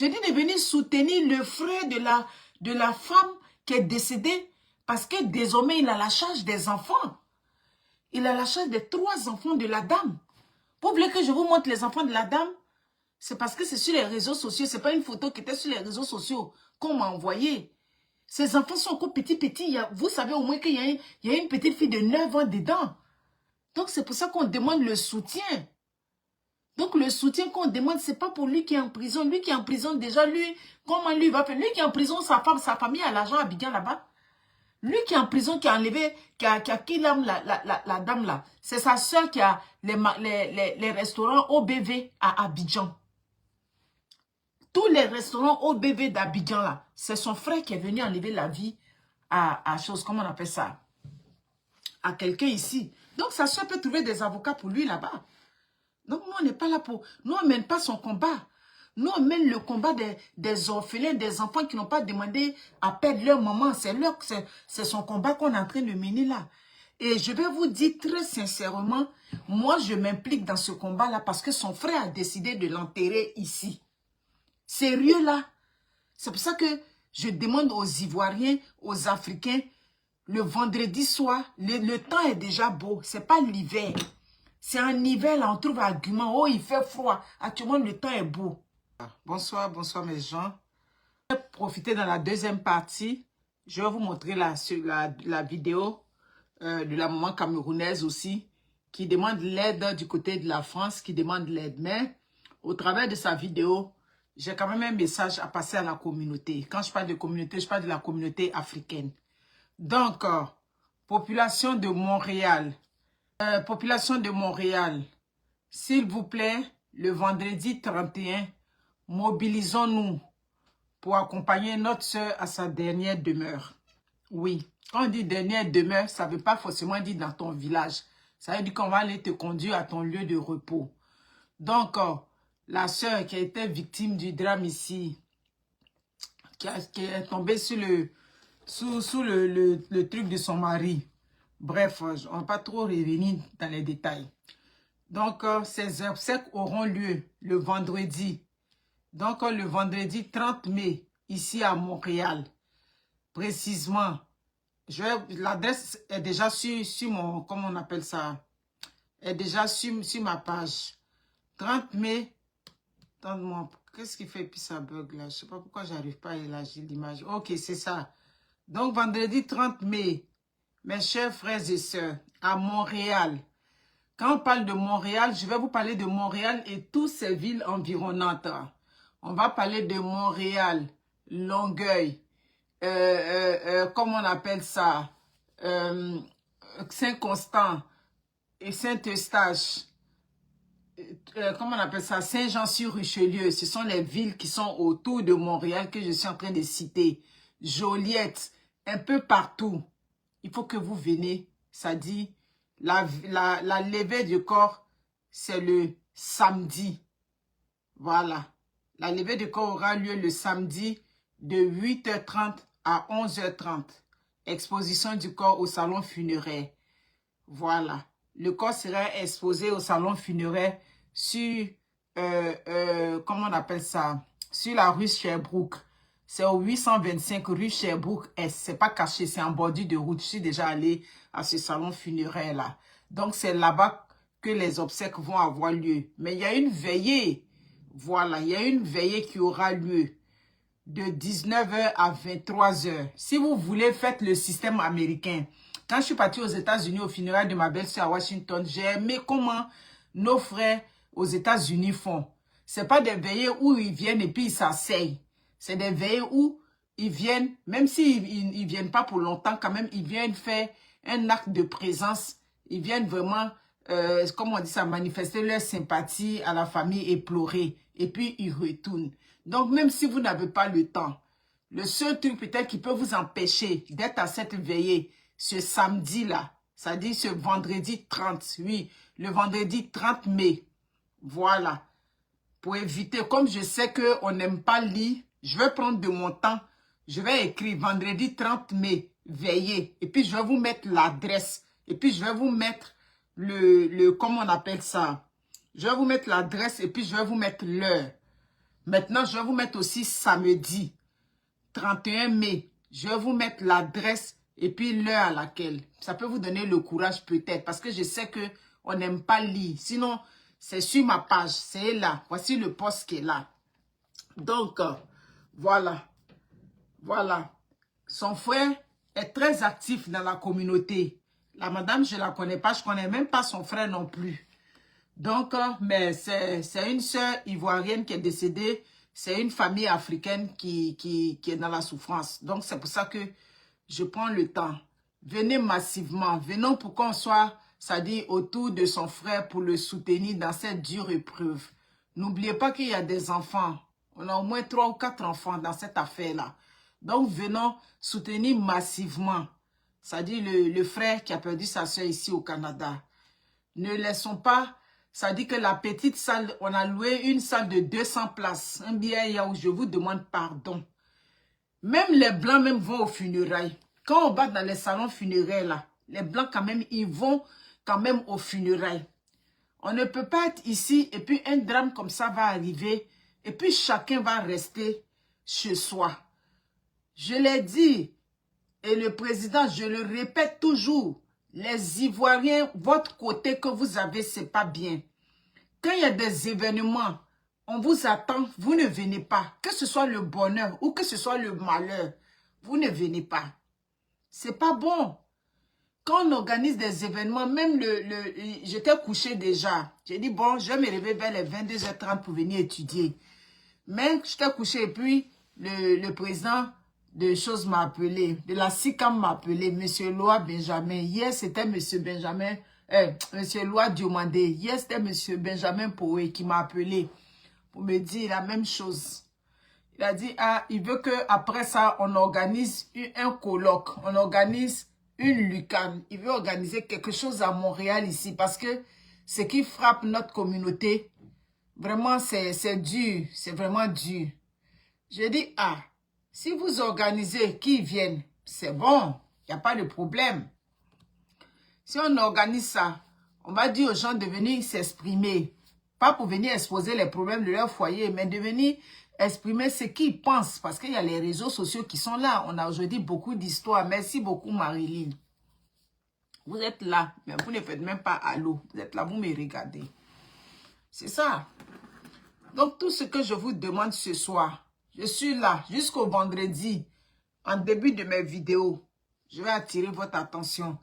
Je dis de venir soutenir le frère de la femme qui est décédée parce que désormais, il a la charge des enfants. Il a la charge des 3 enfants de la dame. Vous voulez que je vous montre les enfants de la dame? C'est parce que c'est sur les réseaux sociaux. Ce n'est pas une photo qui était sur les réseaux sociaux qu'on m'a envoyée. Ces enfants sont encore petits. Vous savez au moins qu'il y a une petite fille de 9 ans dedans. Donc c'est pour ça qu'on demande le soutien. Donc le soutien qu'on demande, ce n'est pas pour lui qui est en prison. Lui qui est en prison, déjà, lui, comment lui va faire? Lui qui est en prison, sa femme, sa famille a l'argent à Abidjan là-bas. Lui qui est en prison, qui a enlevé, qui a kidnappé la dame là. C'est sa soeur qui a les restaurants OBV à Abidjan. Tous les restaurants OBV d'Abidjan là, c'est son frère qui est venu enlever la vie à chose, comment on appelle ça? À quelqu'un ici. Donc sa soeur peut trouver des avocats pour lui là-bas. Donc nous on n'est pas là pour... Nous on ne mène pas son combat. Nous on mène le combat des orphelins, des enfants qui n'ont pas demandé à perdre leur maman. C'est son combat qu'on est en train de mener là. Et je vais vous dire très sincèrement, moi je m'implique dans ce combat là parce que son frère a décidé de l'enterrer ici. Sérieux là. C'est pour ça que je demande aux Ivoiriens, aux Africains, le vendredi soir, le temps est déjà beau. C'est pas l'hiver. C'est en hiver là, on trouve argument. Oh, il fait froid. Actuellement, le temps est beau. Bonsoir mes gens. Je vais profiter dans la deuxième partie. Je vais vous montrer la vidéo de la maman camerounaise aussi, qui demande l'aide du côté de la France, qui demande l'aide. Mais au travers de sa vidéo, j'ai quand même un message à passer à la communauté. Quand je parle de communauté, je parle de la communauté africaine. Donc, population de Montréal. S'il vous plaît, le vendredi 31, mobilisons-nous pour accompagner notre soeur à sa dernière demeure. Oui, quand on dit dernière demeure, ça ne veut pas forcément dire dans ton village. Ça veut dire qu'on va aller te conduire à ton lieu de repos. Donc, la sœur qui a été victime du drame ici, qui est tombée sous le truc de son mari. Bref, on ne va pas trop revenir dans les détails. Donc, ces obsèques auront lieu le vendredi. Donc, le vendredi 30 mai, ici à Montréal. Précisément, l'adresse est déjà sur mon, comment on appelle ça, est déjà sur ma page. 30 mai, qu'est-ce qui fait puis ça bug là? Je ne sais pas pourquoi j'arrive pas à élargir l'image. Ok, c'est ça. Donc, vendredi 30 mai, mes chers frères et sœurs, à Montréal. Quand on parle de Montréal, je vais vous parler de Montréal et toutes ces villes environnantes. On va parler de Montréal, Longueuil, comment on appelle ça, Saint-Constant et Saint-Eustache, comment on appelle ça, Saint-Jean-sur-Richelieu. Ce sont les villes qui sont autour de Montréal que je suis en train de citer. Joliette, un peu partout. Il faut que vous venez, ça dit, la levée du corps, c'est le samedi. Voilà. La levée du corps aura lieu le samedi de 8h30 à 11h30. Exposition du corps au salon funéraire. Voilà. Le corps sera exposé au salon funéraire sur, comment on appelle ça, sur la rue Sherbrooke. C'est au 825 rue Sherbrooke-Est. C'est pas caché, c'est en bordure de route. Je suis déjà allé à ce salon funéraire là. Donc c'est là-bas que les obsèques vont avoir lieu. Mais il y a une veillée. Voilà, il y a une veillée qui aura lieu de 19h à 23h. Si vous voulez, faites le système américain. Quand je suis partie aux États-Unis au funérail de ma belle-sœur à Washington, j'ai aimé comment nos frères aux États-Unis font. C'est pas des veillées où ils viennent et puis ils s'asseyent. C'est des veillées où ils viennent, même s'ils ne viennent pas pour longtemps, quand même, ils viennent faire un acte de présence. Ils viennent vraiment, comment on dit ça, manifester leur sympathie à la famille et pleurer. Et puis, ils retournent. Donc, même si vous n'avez pas le temps, le seul truc peut-être qui peut vous empêcher d'être à cette veillée, ce samedi-là, c'est-à-dire ce vendredi 30, oui, le vendredi 30 mai, voilà. Pour éviter, comme je sais qu'on n'aime pas lire, je vais prendre de mon temps. Je vais écrire vendredi 30 mai, veillée. Et puis, je vais vous mettre l'adresse. Et puis, je vais vous mettre comment on appelle ça? Je vais vous mettre l'adresse et puis je vais vous mettre l'heure. Maintenant, je vais vous mettre aussi samedi, 31 mai. Je vais vous mettre l'adresse et puis l'heure à laquelle. Ça peut vous donner le courage peut-être. Parce que je sais que on n'aime pas lire. Sinon, c'est sur ma page. C'est là. Voici le post qui est là. Donc, voilà. Voilà. Son frère est très actif dans la communauté. La madame, je ne la connais pas. Je ne connais même pas son frère non plus. Donc, mais c'est une sœur ivoirienne qui est décédée. C'est une famille africaine qui est dans la souffrance. Donc, c'est pour ça que je prends le temps. Venez massivement. Venons pour qu'on soit, ça dit, autour de son frère pour le soutenir dans cette dure épreuve. N'oubliez pas qu'il y a des enfants. On a au moins 3 ou 4 enfants dans cette affaire-là. Donc, venons soutenir massivement. Ça dit le frère qui a perdu sa soeur ici au Canada. Ne laissons pas, ça dit que la petite salle, on a loué une salle de 200 places. Un billet où je vous demande pardon. Même les blancs même vont aux funérailles. Quand on va dans les salons funéraires là, les blancs quand même, ils vont quand même aux funérailles. On ne peut pas être ici et puis un drame comme ça va arriver et puis chacun va rester chez soi. Je l'ai dit et le président, je le répète toujours, les Ivoiriens, votre côté que vous avez, c'est pas bien. Quand il y a des événements, on vous attend, vous ne venez pas. Que ce soit le bonheur ou que ce soit le malheur, vous ne venez pas. C'est pas bon. Quand on organise des événements, même j'étais couché déjà. J'ai dit, bon, je vais me réveiller vers les 22h30 pour venir étudier. Mais j'étais couché et puis le président de choses m'a appelé, de la SICAM m'a appelé, Monsieur Loa Benjamin. Hier, c'était Monsieur Benjamin, Monsieur Loa Diomandé. Hier, c'était Monsieur Benjamin Poé qui m'a appelé pour me dire la même chose. Il a dit, ah, il veut qu'après ça, on organise un colloque, on organise une lucane. Il veut organiser quelque chose à Montréal ici parce que ce qui frappe notre communauté, vraiment, c'est dur, c'est vraiment dur. J'ai dit, ah, si vous organisez qu'ils viennent, c'est bon, il n'y a pas de problème. Si on organise ça, on va dire aux gens de venir s'exprimer. Pas pour venir exposer les problèmes de leur foyer, mais de venir exprimer ce qu'ils pensent. Parce qu'il y a les réseaux sociaux qui sont là. On a aujourd'hui beaucoup d'histoires. Merci beaucoup, Marilyn. Vous êtes là, mais vous ne faites même pas allô. Vous êtes là, vous me regardez. C'est ça. Donc, tout ce que je vous demande ce soir, je suis là jusqu'au vendredi, en début de mes vidéos. Je vais attirer votre attention.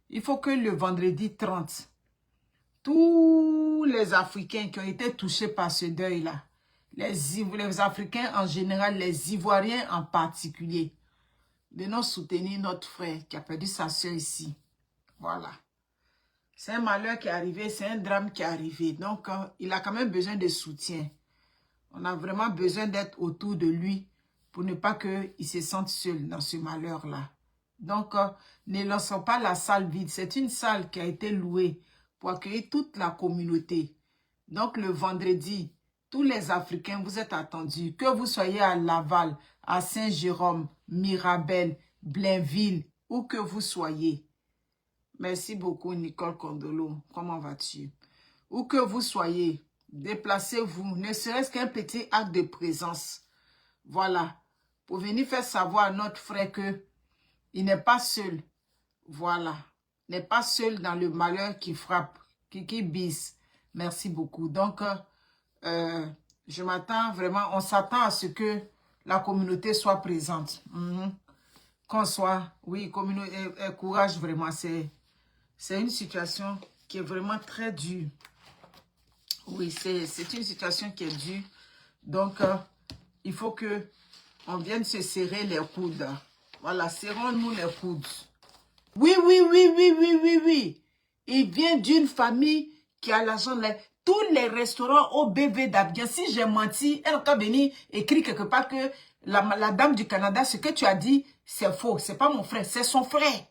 Il faut que le vendredi 30, tous les Africains qui ont été touchés par ce deuil-là, les Africains en général, les Ivoiriens en particulier, venons soutenir notre frère qui a perdu sa soeur ici. Voilà. C'est un malheur qui est arrivé, c'est un drame qui est arrivé. Donc, il a quand même besoin de soutien. On a vraiment besoin d'être autour de lui pour ne pas qu'il se sente seul dans ce malheur-là. Donc, ne laissons pas la salle vide. C'est une salle qui a été louée pour accueillir toute la communauté. Donc, le vendredi, tous les Africains, vous êtes attendus. Que vous soyez à Laval, à Saint-Jérôme, Mirabel, Blainville, où que vous soyez. Merci beaucoup, Nicole Condolo. Comment vas-tu? Où que vous soyez, déplacez-vous, ne serait-ce qu'un petit acte de présence. Voilà. Pour venir faire savoir à notre frère que il n'est pas seul. Voilà. Il n'est pas seul dans le malheur qui frappe, qui bise. Merci beaucoup. Donc, je m'attends vraiment, on s'attend à ce que la communauté soit présente. Qu'on soit, oui, courage vraiment. C'est une situation qui est vraiment très dure. Oui, c'est une situation qui est dure. Donc, il faut que on vienne se serrer les coudes. Voilà, serrons-nous les coudes. Oui, oui, oui, oui, oui, oui, oui. Il vient d'une famille qui a l'argent. Tous les restaurants au BV d'Abidjan, si j'ai menti, elle a venir écrit quelque part que la dame du Canada, ce que tu as dit, c'est faux. C'est pas mon frère, c'est son frère.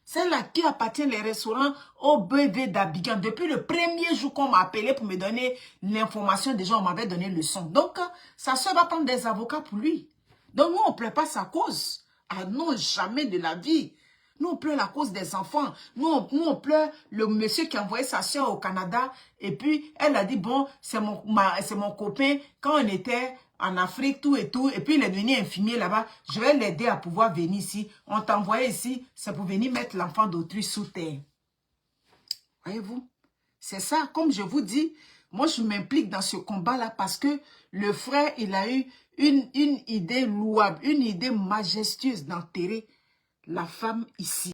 C'est là qui appartient les restaurants au BV d'Abidjan. Depuis le premier jour qu'on m'a appelé pour me donner l'information, déjà on m'avait donné le son. Donc, sa soeur va prendre des avocats pour lui. Donc, nous, on ne plaît pas sa cause. Ah non, jamais de la vie. Nous, on pleure à cause des enfants. Nous, on pleure le monsieur qui a envoyé sa soeur au Canada. Et puis, elle a dit, bon, c'est mon copain. Quand on était en Afrique, tout et tout. Et puis, il est devenu infirmier là-bas. Je vais l'aider à pouvoir venir ici. On t'a envoyé ici. C'est pour venir mettre l'enfant d'autrui sous terre. Voyez-vous? C'est ça. Comme je vous dis, moi, je m'implique dans ce combat-là parce que le frère, il a eu une idée louable, une idée majestueuse d'enterrer la femme ici.